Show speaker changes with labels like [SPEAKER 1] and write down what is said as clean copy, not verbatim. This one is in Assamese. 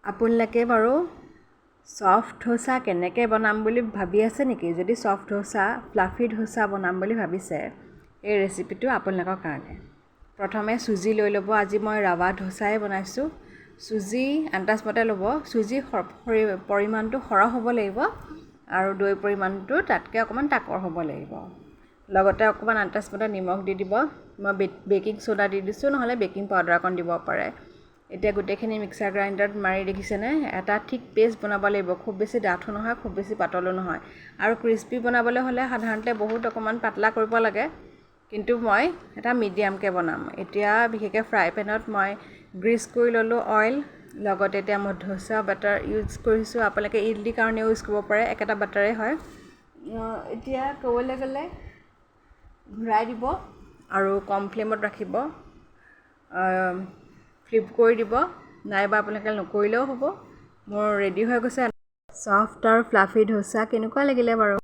[SPEAKER 1] আপোনালোকে বাৰু সফ্ট ধোসা কেনেকৈ বনাম বুলি ভাবি আছে নেকি? যদি সফ্ট ধোসা ফ্লাফি ধোসা বনাম বুলি ভাবিছে, এই ৰেচিপিটো আপোনালোকৰ কাৰণে। প্ৰথমে চুজি লৈ ল'ব। আজি মই ৰাৱা ধোসাই বনাইছোঁ। চুজি আন্দাজমতে ল'ব। চুজি পৰিমাণটো সৰহ হ'ব লাগিব আৰু দৈ পৰিমাণটো তাতকৈ অকণমান তাকৰ হ'ব লাগিব। লগতে অকণমান আন্দাজমতে নিমখ দি দিব। মই বেকিং চ'ডা দি দিছোঁ, নহ'লে বেকিং পাউডাৰ অকণ দিব পাৰে। এতিয়া গোটেইখিনি মিক্সাৰ গ্ৰাইণ্ডাৰত মাৰি দেখিছেনে? এটা ঠিক পেষ্ট বনাব লাগিব। খুব বেছি ডাঠো নহয়, খুব বেছি পাতলো নহয়। আৰু ক্ৰিস্পি বনাবলৈ হ'লে সাধাৰণতে বহুত অকণমান পাতলা কৰিব লাগে, কিন্তু মই এটা মিডিয়ামকৈ বনাম। এতিয়া বিশেষকৈ ফ্ৰাই পেনত মই গ্ৰীজ কৰি ল'লোঁ অইল। লগতে এতিয়া মই ধোসা বাটাৰ ইউজ কৰিছোঁ। আপোনালোকে ইডলিৰ কাৰণে ইউজ কৰিব পাৰে, একেটা বাটাৰেই হয়। এতিয়া ক'বলৈ গ'লে ঘূৰাই দিব আৰু কম ফ্লেমত ৰাখিব। ফ্লিপ কৰি দিব, নাইবা আপোনালোকে নকৰিলেও হ'ব। মোৰ ৰেডি হৈ গৈছে। সফ্ট আৰু ফ্লাফি ধোসা কেনেকুৱা লাগিলে বাৰু?